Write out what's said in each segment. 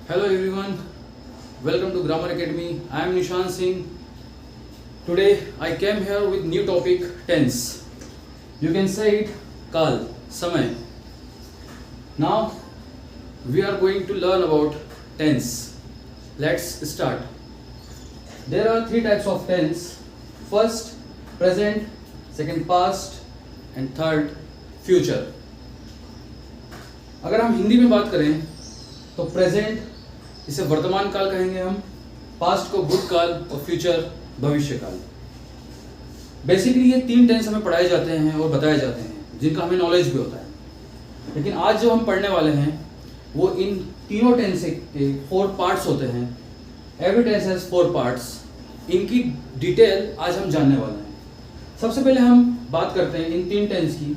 Hello everyone, welcome to Grammar Academy. I am Nishan Singh. Today I came here with new topic tense. You can say it kal, samay. Now we are going to learn about tense. Let's start. There are three types of tense. First present, second past and third future. अगर हम हिंदी में बात करें तो present इसे वर्तमान काल कहेंगे हम, पास्ट को भूतकाल और फ्यूचर भविष्य काल। बेसिकली ये तीन टेंस हमें पढ़ाए जाते हैं और बताए जाते हैं जिनका हमें नॉलेज भी होता है। लेकिन आज जो हम पढ़ने वाले हैं वो इन तीनों टेंस के 4 पार्ट्स होते हैं। Every tense has 4 parts. इनकी डिटेल आज हम जानने वाले हैं। सबसे पहले हम बात करते हैं इन तीन टेंस की।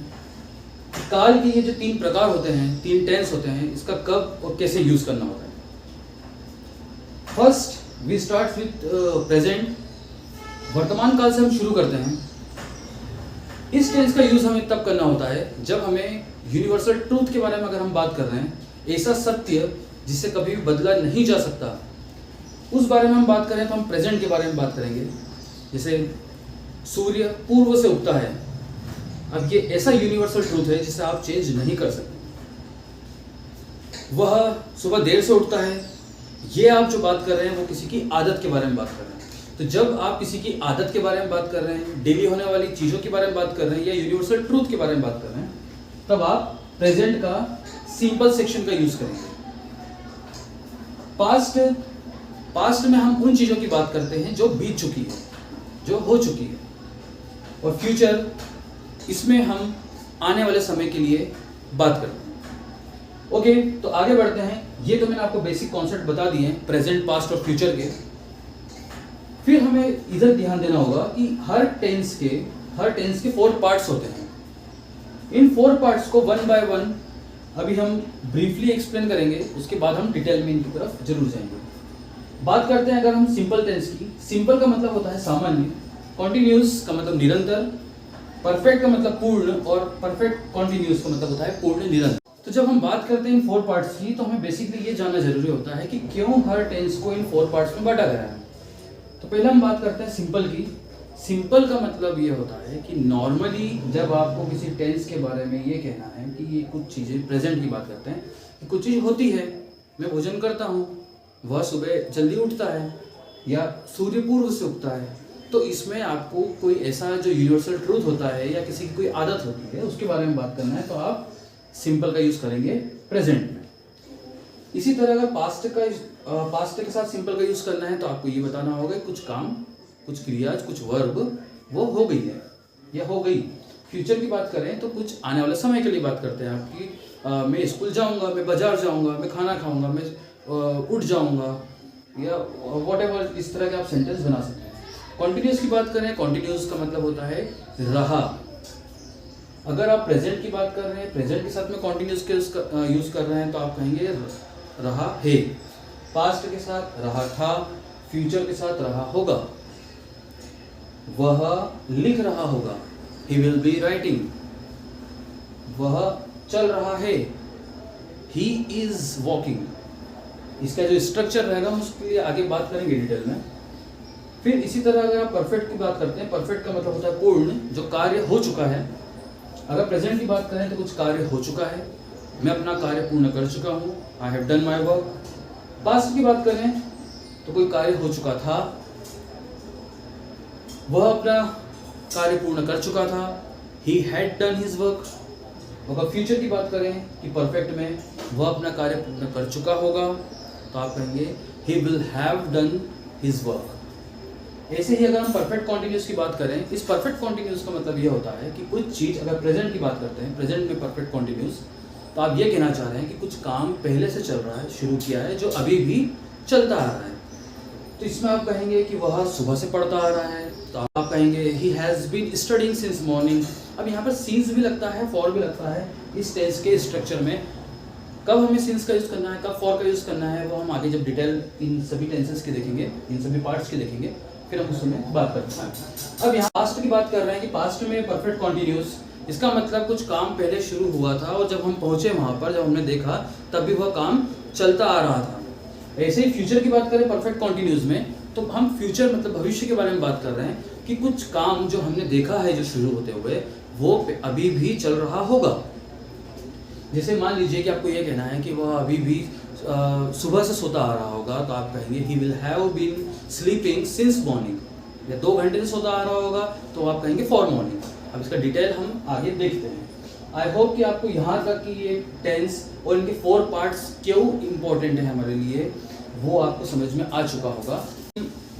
काल के ये जो 3 प्रकार होते हैं, 3 टेंस होते हैं, इसका कब और कैसे यूज करना होता है। First we start with present. वर्तमान काल से हम शुरू करते हैं। इस टेंस का यूज हमें तब करना होता है जब हमें यूनिवर्सल ट्रूथ के बारे में अगर हम बात कर रहे हैं, ऐसा सत्य जिसे कभी भी बदला नहीं जा सकता, उस बारे में हम बात करें तो हम प्रेजेंट के बारे में बात करेंगे। जैसे सूर्य पूर्व से उगता है। अब ये ऐसा यूनिवर्सल ट्रूथ है जिसे आप चेंज नहीं कर सकते। वह सुबह देर से उठता है। ये आप जो बात कर रहे हैं वो किसी की आदत के बारे में बात कर रहे हैं। तो जब आप किसी की आदत के बारे में बात कर रहे हैं, डेली होने वाली चीजों के बारे में बात कर रहे हैं या यूनिवर्सल ट्रूथ के बारे में बात कर रहे हैं, तब आप प्रेजेंट का सिंपल सेक्शन का यूज करेंगे। पास्ट में हम उन चीजों की बात करते हैं जो बीत चुकी है, जो हो चुकी है। और फ्यूचर, इसमें हम आने वाले समय के लिए बात करते हैं। ओके, तो आगे बढ़ते हैं। ये तो मैंने आपको बेसिक कॉन्सेप्ट बता दिए हैं प्रेजेंट, पास्ट और फ्यूचर के। फिर हमें इधर ध्यान देना होगा कि हर टेंस के 4 पार्ट्स होते हैं। इन 4 पार्ट्स को 1 बाय 1 अभी हम ब्रीफली एक्सप्लेन करेंगे, उसके बाद हम डिटेल में इनकी तरफ जरूर जाएंगे। बात करते हैं अगर हम सिंपल टेंस की। सिंपल का मतलब होता है सामान्य, कॉन्टिन्यूस का मतलब निरंतर, परफेक्ट का मतलब पूर्ण और परफेक्ट कॉन्टिन्यूस का मतलब होता है पूर्ण निरंतर। तो जब हम बात करते हैं इन 4 पार्ट्स की, तो हमें बेसिकली ये जानना जरूरी होता है कि क्यों हर टेंस को इन 4 पार्ट्स में बांटा गया है। तो पहले हम बात करते हैं सिंपल की। सिंपल का मतलब ये होता है कि नॉर्मली जब आपको किसी टेंस के बारे में ये कहना है कि ये कुछ चीजें, प्रेजेंट की बात करते हैं कि कुछ चीज होती है, मैं भोजन करता हूँ, वह सुबह जल्दी उठता है या सूर्य पूर्व से उगता है, तो इसमें आपको कोई ऐसा जो यूनिवर्सल ट्रूथ होता है या किसी की कोई आदत होती है उसके बारे में बात करना है, तो आप सिंपल का यूज करेंगे प्रेजेंट में। इसी तरह अगर पास्ट के साथ सिंपल का यूज करना है तो आपको ये बताना होगा कुछ काम, कुछ क्रिया, कुछ वर्ब वो हो गई है या हो गई। फ्यूचर की बात करें तो कुछ आने वाले समय के लिए बात करते हैं आपकी। मैं स्कूल जाऊंगा, मैं बाजार जाऊंगा, मैं खाना खाऊंगा, मैं उठ जाऊंगा या व्हाटएवर, इस तरह के आप सेंटेंस बना सकते हैं। कॉन्टिन्यूस की बात करें, कॉन्टिन्यूस का मतलब होता है रहा। अगर आप प्रेजेंट की बात कर रहे हैं, प्रेजेंट के साथ में कॉन्टिन्यूस के यूज कर रहे हैं तो आप कहेंगे रहा है। पास्ट के साथ रहा था, फ्यूचर के साथ रहा होगा। वह लिख रहा होगा, he will be writing। वह चल रहा है, he is walking। इसका जो स्ट्रक्चर रहेगा उसके लिए आगे बात करेंगे डिटेल में। फिर इसी तरह अगर आप परफेक्ट की बात करते हैं, परफेक्ट का मतलब होता है पूर्ण, जो कार्य हो चुका है। अगर प्रेजेंट की बात करें तो कुछ कार्य हो चुका है, मैं अपना कार्य पूर्ण कर चुका हूँ, I have done my work. Past की बात करें तो कोई कार्य हो चुका था, वह अपना कार्य पूर्ण कर चुका था, he had done his work. अगर फ्यूचर की बात करें कि परफेक्ट में वह अपना कार्य पूर्ण कर चुका होगा, तो आप कहेंगे he will have done his work. ऐसे ही अगर हम परफेक्ट कॉन्टिन्यूस की बात करें, इस परफेक्ट कॉन्टिन्यूस का मतलब ये होता है कि कुछ चीज, अगर प्रेजेंट की बात करते हैं, प्रेजेंट में परफेक्ट कॉन्टिन्यूस, तो आप ये कहना चाह रहे हैं कि कुछ काम पहले से चल रहा है, शुरू किया है, जो अभी भी चलता आ रहा है। तो इसमें आप कहेंगे कि वह सुबह से पढ़ता आ रहा है, तो आप कहेंगे he has been studying since morning. अब यहाँ पर सिंस भी लगता है, फॉर भी लगता है इस टेंस के स्ट्रक्चर में। कब हमें सिंस का यूज करना है, कब फॉर का यूज करना है, वो हम आगे जब डिटेल इन सभी टेंसेस की देखेंगे, इन सभी पार्ट्स की देखेंगे, फिर हम उसमें बात करते हैं। अब यहाँ पास्ट की बात कर रहे हैं कि पास्ट में परफेक्ट कॉन्टिन्यूस, इसका मतलब कुछ काम पहले शुरू हुआ था और जब हम पहुंचे वहां पर, जब हमने देखा तब भी वह काम चलता आ रहा था। ऐसे ही फ्यूचर की बात करें परफेक्ट कॉन्टिन्यूज में, तो हम फ्यूचर मतलब भविष्य के बारे में बात कर रहे हैं कि कुछ काम जो हमने देखा है जो शुरू होते हुए वो अभी भी चल रहा होगा। जैसे मान लीजिए कि आपको ये कहना है कि वह अभी भी सुबह से सोता आ रहा होगा, तो आप कहेंगे he will have been sleeping since morning, या 2 घंटे से सोता आ रहा होगा तो आप कहेंगे फॉर मॉर्निंग। अब इसका डिटेल हम आगे देखते हैं। आई होप कि आपको यहाँ तक कि ये टेंस और इनके 4 पार्ट्स क्यों इम्पोर्टेंट है हमारे लिए वो आपको समझ में आ चुका होगा।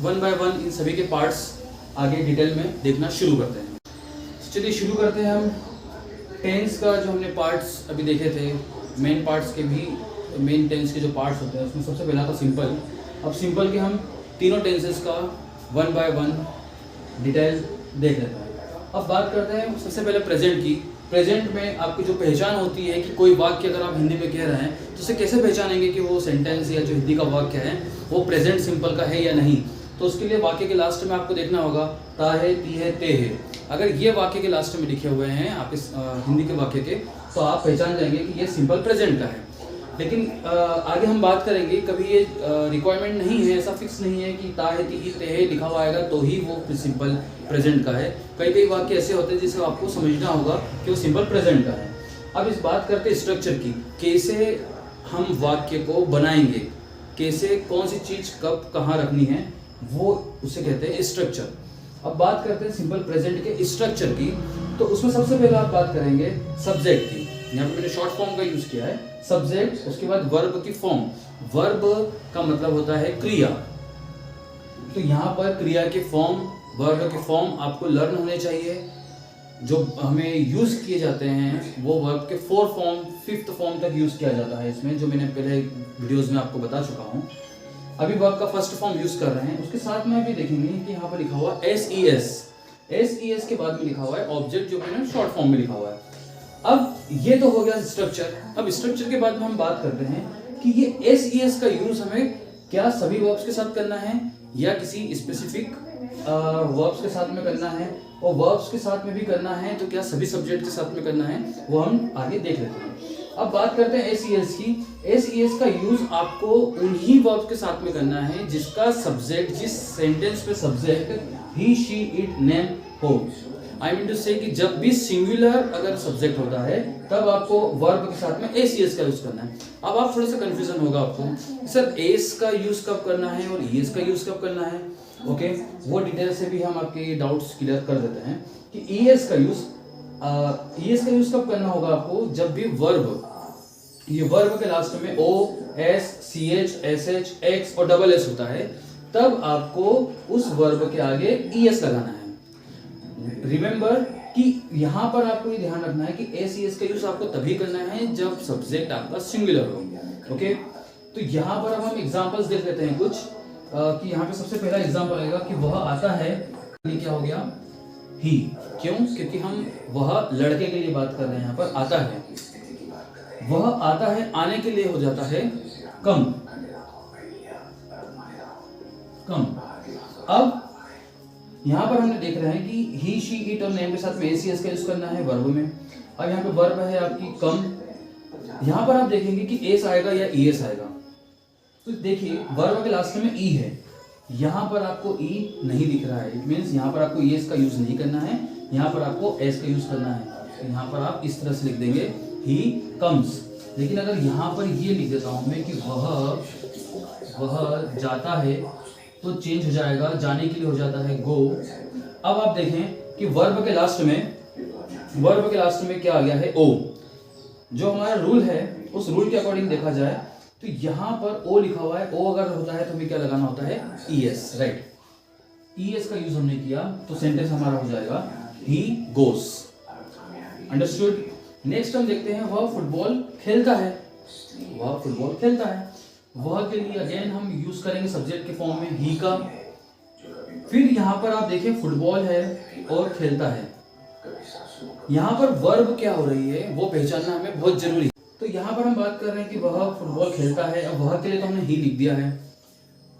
1 बाय 1 इन सभी के पार्ट्स आगे डिटेल में देखना शुरू करते हैं। चलिए शुरू करते हैं हम टेंस का जो हमने पार्ट्स अभी देखे थे, मेन पार्ट्स के भी, मेन टेंस के जो पार्ट्स होते हैं उसमें सबसे पहला था सिंपल। अब सिंपल के हम तीनों टेंसेस का 1 बाय 1 डिटेल देख लेते हैं। अब बात करते हैं सबसे पहले प्रेजेंट की। प्रेजेंट में आपकी जो पहचान होती है कि कोई वाक्य अगर आप हिंदी में कह रहे हैं तो उसे कैसे पहचानेंगे कि वो सेंटेंस या जो हिंदी का वाक्य है वो प्रेजेंट सिंपल का है या नहीं। तो उसके लिए वाक्य के लास्ट में आपको देखना होगा ता है, ती है, ते है। अगर ये वाक्य के लास्ट में लिखे हुए हैं आपके हिंदी के वाक्य के, तो आप पहचान जाएंगे कि ये सिंपल प्रेजेंट का है। लेकिन आगे हम बात करेंगे, कभी ये रिक्वायरमेंट नहीं है, ऐसा फिक्स नहीं है कि ता है, ती है, ते है लिखा हुआ आएगा तो ही वो सिंपल प्रेजेंट का है। कई वाक्य ऐसे होते हैं जिसे आपको समझना होगा कि वो सिंपल प्रेजेंट का है। अब इस बात करते हैं स्ट्रक्चर की, कैसे हम वाक्य को बनाएंगे, कैसे कौन सी चीज़ कब कहाँ रखनी है, वो उसे कहते हैं स्ट्रक्चर। अब बात करते हैं सिंपल प्रेजेंट के स्ट्रक्चर की, तो उसमें सबसे पहले आप बात करेंगे सब्जेक्ट की। यहाँ पे मैंने शॉर्ट फॉर्म का यूज किया है सब्जेक्ट, उसके बाद वर्ब की फॉर्म। वर्ब का मतलब होता है क्रिया, तो यहाँ पर क्रिया के फॉर्म, वर्ब के फॉर्म आपको लर्न होने चाहिए। जो हमें यूज किए जाते हैं वो वर्ब के 4 फॉर्म, 5th फॉर्म तक यूज किया जाता है इसमें, जो मैंने पहले वीडियोस में आपको बता चुका हूँ। अभी वर्ब का फर्स्ट फॉर्म यूज कर रहे हैं। उसके साथ में अभी देखेंगे कि यहाँ पर लिखा हुआ SES, SES के बाद में लिखा हुआ है ऑब्जेक्ट, जो मैंने शॉर्ट फॉर्म में लिखा हुआ है। अब ये तो हो गया स्ट्रक्चर। अब स्ट्रक्चर के बाद में हम बात करते हैं कि ये SES का यूज हमें क्या सभी वर्ब्स के साथ करना है या किसी स्पेसिफिक वर्ब्स के साथ में करना है, और वर्ब्स के साथ में भी करना है तो क्या सभी सब्जेक्ट के साथ में करना है, वो हम आगे देख लेते हैं। अब बात करते हैं SES की। SES का यूज आपको उन्हीं वर्ब्स के साथ में करना है जिसका सब्जेक्ट, जिस सेंटेंस पे subject he, she, it, name हो। आई मीन टू से कि जब भी सिंगुलर अगर सब्जेक्ट होता है तब आपको वर्ब के साथ में SES का यूज करना है। अब आप थोड़ा सा कंफ्यूजन होगा आपको, सर एस का यूज कब करना है और ES का यूज कब करना है। ओके, वो डिटेल से भी हम आपके डाउट्स क्लियर कर देते हैं कि ES का यूज कब करना होगा आपको, जब भी वर्ब, ये वर्ब के लास्ट में O, S, CH, SH, X और SS होता है, तब आपको उस वर्ब के आगे ES लगाना है। रिमेंबर कि यहाँ पर आपको ये ध्यान रखना है कि SES का यूज आपको तभी करना है जब सब्जेक्ट आपका सिंगुलर हो। ओके, तो यहाँ पर अब हम एग्जांपल्स देख लेते हैं कुछ, कि यहाँ पे सबसे पहला एग्जांपल आएगा कि वह आता है, ये क्या हो गया, ही। क्यों? क्योंकि हम वह लड़के के लिए बात कर रहे हैं, यहाँ पर आता है। वह आता है, आने के लिए हो जाता है कम। अब यहाँ पर हमने देख रहे हैं कि ही, शी, इट और नेम के साथ में SES का यूज करना है वर्ब में। अब यहाँ पे वर्ब है आपकी कम, यहाँ पर आप देखेंगे कि एस आएगा या ES आएगा। तो देखिए वर्ब के लास्ट में E है, यहाँ पर आपको E नहीं दिख रहा है, इट मीन्स यहाँ पर आपको ES का यूज नहीं करना है, यहाँ पर आपको S का यूज करना है। तो यहाँ पर आप इस तरह से लिख देंगे ही कम्स। लेकिन अगर यहाँ पर ये लिख देता हूँ मैं कि वह जाता है, तो चेंज हो जाएगा, जाने के लिए हो जाता है गो। अब आप देखें कि वर्ब के लास्ट में क्या आ गया है, O। जो हमारा रूल है उस रूल के अकॉर्डिंग देखा जाए तो यहाँ पर O लिखा हुआ है, O अगर होता है तो हमें क्या लगाना होता है, ES, राइट। ES का यूज हमने किया तो सेंटेंस हमारा हो जाएगा ही गोस। अंडरस्टूड। नेक्स्ट हम देखते हैं वह फुटबॉल खेलता है। वह के लिए अगेन हम यूज करेंगे सब्जेक्ट के फॉर्म में ही का। फिर यहाँ पर आप देखें फुटबॉल है और खेलता है, यहाँ पर वर्ब क्या हो रही है वो पहचानना हमें बहुत जरूरी है। तो यहाँ पर हम बात कर रहे हैं कि वह फुटबॉल खेलता है, अब वह के लिए तो हमने ही लिख दिया है।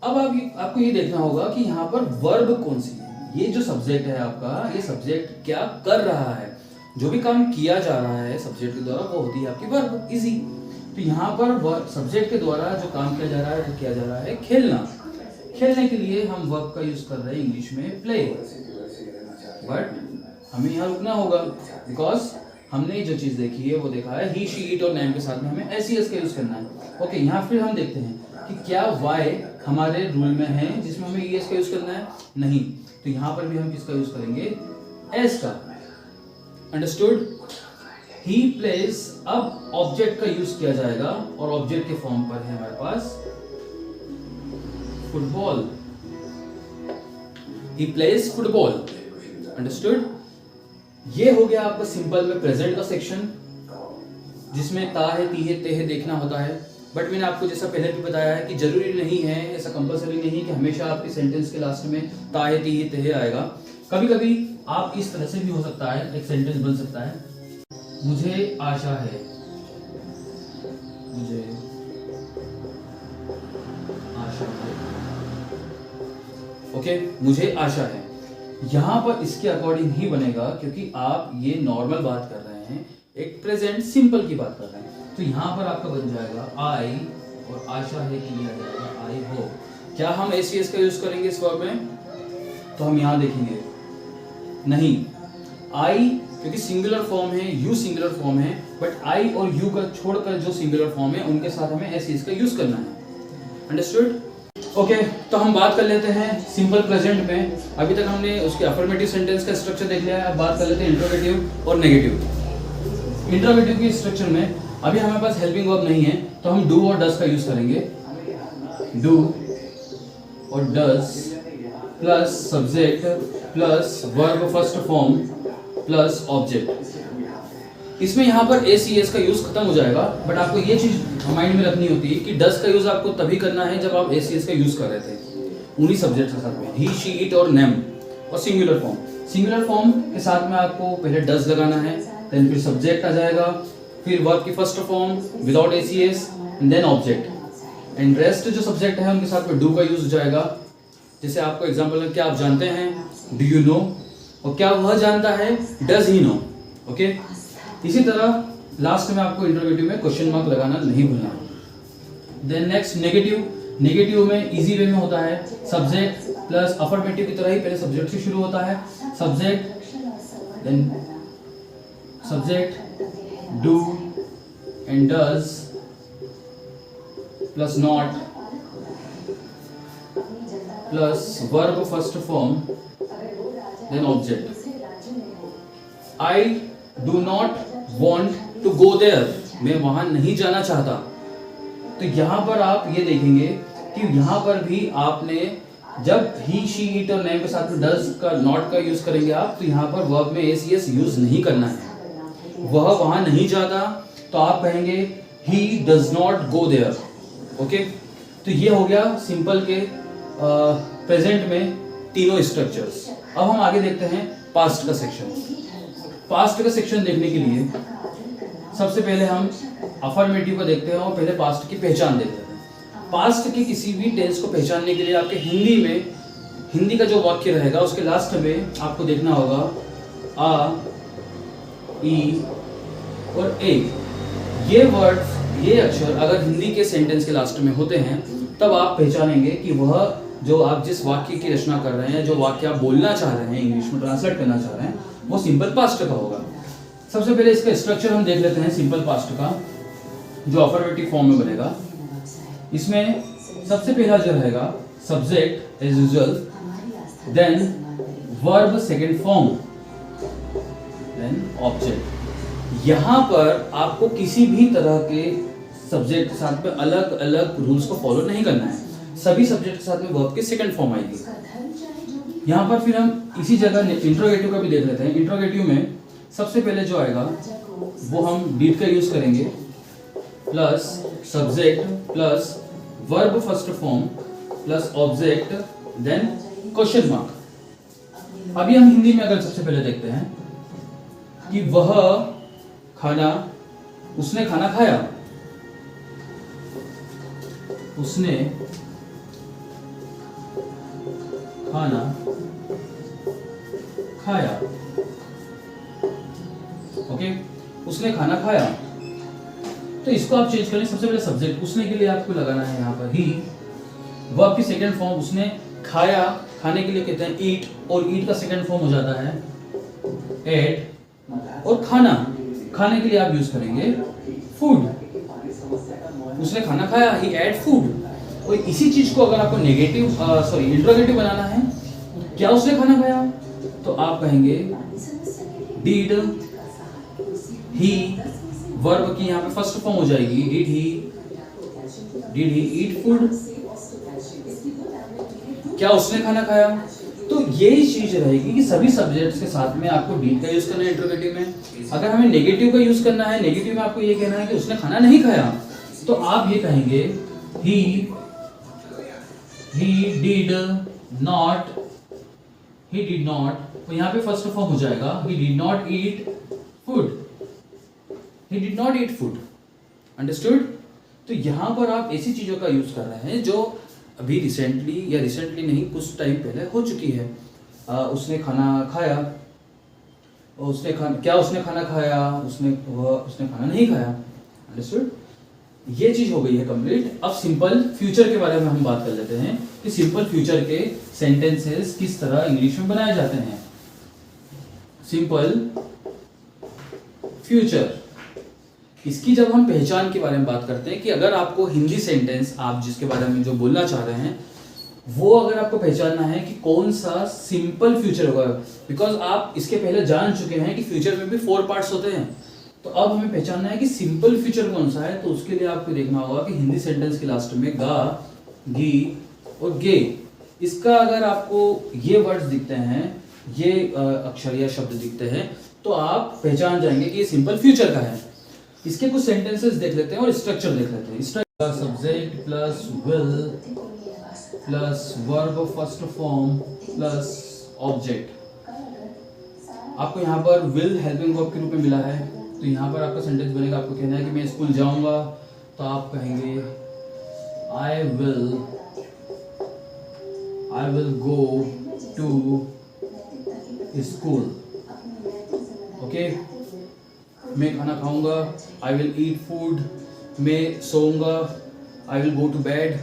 अब आपको ये देखना होगा कि यहाँ पर वर्ब कौन सी है। ये जो सब्जेक्ट है आपका, ये सब्जेक्ट क्या कर रहा है, जो भी काम किया जा रहा है सब्जेक्ट के द्वारा वो होती है आपकी वर्ब, इजी। तो यहाँ पर सब्जेक्ट के द्वारा जो काम किया जा रहा है वो किया जा रहा है खेलना। खेलने के लिए हम वर्ब का यूज कर रहे हैं इंग्लिश में प्ले, बट हमें यहाँ रुकना होगा बिकॉज हमने जो चीज देखी है वो देखा है ही शी इट और नेम के साथ में हमें एस का यूज करना है। ओके, यहाँ फिर हम देखते हैं कि क्या वाई हमारे रूल में है जिसमें हमें ईएस का यूज करना है, नहीं, तो यहाँ पर भी हम किसका यूज करेंगे, एस का। अंडरस्टूड? ही प्लेज, अब ऑब्जेक्ट का यूज किया जाएगा और ऑब्जेक्ट के फॉर्म पर है हमारे पास football. He plays football. Understood? ये हो गया आपका सिंपल में प्रेजेंट का सेक्शन जिसमें ता है, ती है, ते है देखना होता है। बट मैंने आपको जैसा पहले भी बताया है कि जरूरी नहीं है, ऐसा कंपलसरी नहीं कि हमेशा आपके सेंटेंस के लास्ट में ता है, ती है, ते है आएगा। कभी कभी आप इस तरह से भी हो सकता है, एक सेंटेंस बन सकता है, मुझे आशा है, मुझे आशा है। ओके, मुझे आशा है। यहां पर इसके अकॉर्डिंग ही बनेगा क्योंकि आप ये नॉर्मल बात कर रहे हैं, एक प्रेजेंट सिंपल की बात कर रहे हैं, तो यहां पर आपका बन जाएगा आई और आशा है कि लिया जाएगा आई हो। क्या हम एसीएस का यूज करेंगे इस वर्ब में? तो हम यहां देखेंगे नहीं, आई क्योंकि सिंगुलर फॉर्म है, यू सिंगुलर फॉर्म है, बट आई और यू का छोड़कर जो सिंगुलर फॉर्म है उनके साथ हमें एसीएस का यूज करना है। अंडरस्टूड? ओके, तो हम बात कर लेते हैं सिंपल प्रेजेंट में। अभी तक हमने उसके अफर्मेटिव सेंटेंस का स्ट्रक्चर देख लिया है, अब बात कर लेते हैं इंट्रोगेटिव और नेगेटिव। इंट्रोगेटिव की स्ट्रक्चर में अभी हमारे पास हेल्पिंग वर्ब नहीं है तो हम डू और डज का यूज करेंगे। डू और does plus subject plus verb first form plus object. इसमें यहाँ पर एसीएस का यूज खत्म हो जाएगा, बट आपको ये चीज माइंड में रखनी होती है कि डज का यूज आपको तभी करना है जब आप एसीएस का यूज कर रहे थे उन्हीं सब्जेक्ट के साथ में, ही शी इट और नेम और सिंगुलर फॉर्म। सिंगुलर फॉर्म के साथ में आपको पहले डज लगाना है, देन फिर सब्जेक्ट आ जाएगा, फिर वर्ब की first form without ACS and then object, and rest जो सब्जेक्ट है उनके साथ में डू का यूज हो जाएगा। जैसे आपको एग्जांपल है, क्या आप जानते हैं, डू यू नो, और क्या वह जानता है, डज ही नो। ओके, इसी तरह लास्ट में आपको इंट्रोगेटिव में क्वेश्चन मार्क लगाना नहीं भूलना है। Then next negative. नेगेटिव में इजी वे में होता है सब्जेक्ट प्लस अफर्मेटिव की तरह ही पहले सब्जेक्ट से शुरू होता है, subject then subject do and does plus not plus verb first form then object. I do not want to go there, मैं वहां नहीं जाना चाहता। तो यहां पर आप ये देखेंगे कि यहां पर भी आपने जब ही शी इट और नेम के साथ में डज का नॉट का यूज करेंगे आप, तो यहां पर वर्ब में एसीएस यूज नहीं करना है। वह वहां नहीं जाता तो आप कहेंगे he does not go there. Okay, तो ये हो गया सिंपल के प्रेजेंट में तीनों स्ट्रक्चर्स। अब हम आगे देखते हैं पास्ट का सेक्शन। पास्ट का सेक्शन देखने के लिए सबसे पहले हम अफर्मेटिव को देखते हैं और पहले पास्ट की पहचान देखते हैं। पास्ट के किसी भी टेंस को पहचानने के लिए आपके हिंदी में, हिंदी का जो वाक्य रहेगा उसके लास्ट में आपको देखना होगा आ, ई और ए। ये वर्ड्स, ये अक्षर अगर हिंदी के सेंटेंस के लास्ट में होते हैं तब आप पहचानेंगे कि वह जो आप जिस वाक्य की रचना कर रहे हैं, जो वाक्य आप बोलना चाह रहे हैं, इंग्लिश में ट्रांसलेट करना चाह रहे हैं, वो सिंपल पास्ट का होगा। सबसे पहले इसका स्ट्रक्चर हम देख लेते हैं सिंपल पास्ट का, जो अफर्मेटिव फॉर्म में बनेगा। इसमें सबसे पहला जो रहेगा subject as usual, then verb second form, then object. यहां पर आपको किसी भी तरह के सब्जेक्ट के साथ में अलग अलग रूल्स को फॉलो नहीं करना है, सभी सब्जेक्ट के साथ में वर्ब की सेकंड फॉर्म आएगी। यहाँ पर फिर हम इसी जगह इंट्रोगेटिव का भी देख लेते हैं। इंट्रोगेटिव में सबसे पहले जो आएगा वो हम डीड का यूज करेंगे, plus subject plus verb first form plus object then question mark. अभी हम हिंदी में अगर सबसे पहले देखते हैं कि वह खाना, उसने खाना खाया, उसने खाना खाया। ओके, उसने खाना खाया। तो इसको आप चेंज करें। सबसे पहले सब्जेक्ट उसने के लिए आपको लगाना है यहाँ पर ही। वर्ब की सेकंड फॉर्म उसने खाया, खाने के लिए कहते हैं ईट, और ईट का सेकंड फॉर्म हो जाता है एट। और खाना, खाने के लिए आप यूज करेंगे फूड। उसने खाना खाया, ही एट फूड। और इसी चीज को अगर आपको नेगेटिव इंट्रोगेटिव बनाना है, क्या उसने खाना खाया, तो आप कहेंगे डिड ही। वर्ब की यहाँ पे फर्स्ट फॉर्म हो जाएगी डिड ही ईट फूड। क्या उसने खाना खाया। तो यही चीज रहेगी कि सभी सब्जेक्ट्स के साथ में आपको डीड का यूज करना है इंट्रोगेटिव में। अगर हमें नेगेटिव का यूज करना है, नेगेटिव में आपको ये कहना है कि उसने खाना नहीं खाया, तो आप ये कहेंगे ही डिड नॉट। तो यहाँ पे फर्स्ट फॉर्म हो जाएगा he did not eat food. Understood. तो यहाँ पर आप ऐसी चीजों का यूज कर रहे हैं जो अभी रिसेंटली नहीं, कुछ टाइम पहले हो चुकी है। उसने खाना खाया, क्या उसने खाना खाया, उसने खाना नहीं खाया। अंडरस्टूड। ये चीज हो गई है कंप्लीट। अब सिंपल फ्यूचर के बारे में हम बात कर लेते हैं कि सिंपल फ्यूचर के सेंटेंसेस किस तरह इंग्लिश में बनाए जाते हैं। सिंपल फ्यूचर, इसकी जब हम पहचान के बारे में बात करते हैं कि अगर आपको हिंदी सेंटेंस, आप जिसके बारे में जो बोलना चाह रहे हैं, वो अगर आपको पहचानना है कि कौन सा सिंपल फ्यूचर होगा, बिकॉज आप इसके पहले जान चुके हैं कि फ्यूचर में भी 4 पार्ट्स होते हैं, तो अब हमें पहचानना है कि सिंपल फ्यूचर कौन सा है। तो उसके लिए आपको देखना होगा कि हिंदी सेंटेंस के लास्ट में गा, गी और गे, इसका अगर आपको ये वर्ड्स दिखते हैं, ये अक्षर या शब्द दिखते हैं, तो आप पहचान जाएंगे कि ये सिंपल फ्यूचर का है। इसके कुछ सेंटेंसेस देख लेते हैं और स्ट्रक्चर देख लेते हैं। Subject plus will plus verb first form plus object. आपको यहाँ पर विल हेल्पिंग वर्ब के रूप में मिला है, तो यहाँ पर आपका सेंटेंस बनेगा। आपको कहना है कि मैं स्कूल जाऊंगा, तो आप कहेंगे I will go to school. Okay. मैं खाना खाऊंगा, आई विल ईट फूड। मैं सोऊंगा, I will go to bed.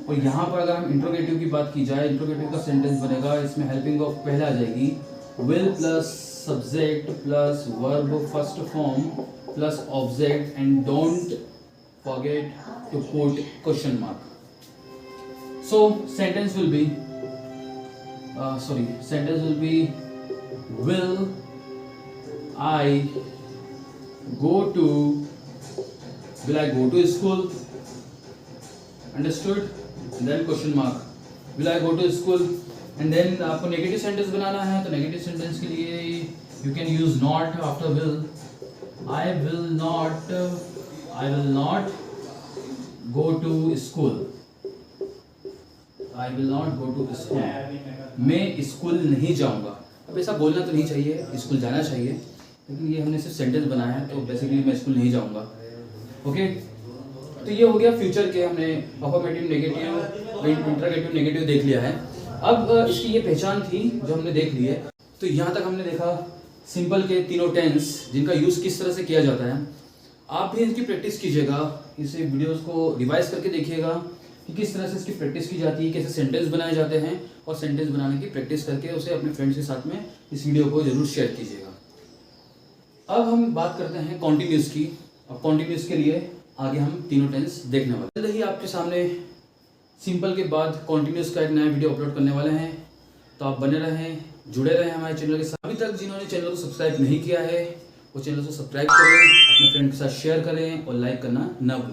और यहाँ पर अगर हम इंट्रोगेटिव की बात की जाए, इंट्रोगेटिव का सेंटेंस बनेगा, इसमें हेल्पिंग वर्ब पहले आ जाएगी, will plus subject plus verb first form plus object and don't forget to put question mark. So sentence will be will I go to school? Understood? And then question mark. Will I go to school? And then आपको negative sentence बनाना है, तो negative sentence के लिए you can use not after will. I will not go to school. I will not go to school. मैं school नहीं जाऊंगा। अब ऐसा बोलना तो नहीं चाहिए, स्कूल जाना चाहिए, लेकिन ये हमने सिर्फ सेंटेंस बनाया है, तो बेसिकली मैं स्कूल नहीं जाऊंगा। ओके। तो ये हो गया फ्यूचर के, हमने अफर्मेटिव, नेगेटिव, इंट्रोगेटिव, नेगेटिव देख लिया है। अब इसकी ये पहचान थी जो हमने देख ली है। तो यहाँ तक हमने देखा सिंपल के तीनों टेंस जिनका यूज़ किस तरह से किया जाता है। आप भी इसकी प्रैक्टिस कीजिएगा, इसे वीडियोस को रिवाइज करके देखिएगा कि किस तरह से इसकी प्रैक्टिस की जाती है, कैसे सेंटेंस बनाए जाते हैं, और सेंटेंस बनाने की प्रैक्टिस करके उसे अपने फ्रेंड्स के साथ में इस वीडियो को जरूर शेयर कीजिएगा। अब हम बात करते हैं कॉन्टिन्यूस की। अब कॉन्टिन्यूस के लिए आगे हम तीनों टेंस देखने वाले हैं। जल्द ही आपके सामने सिंपल के बाद कॉन्टिन्यूस का एक नया वीडियो अपलोड करने वाले हैं, तो आप बने रहें, जुड़े रहें हमारे चैनल के साथ। अभी तक जिन्होंने चैनल को सब्सक्राइब नहीं किया है, वो चैनल को सब्सक्राइब करें, अपने फ्रेंड के साथ शेयर करें और लाइक करना ना भूलें।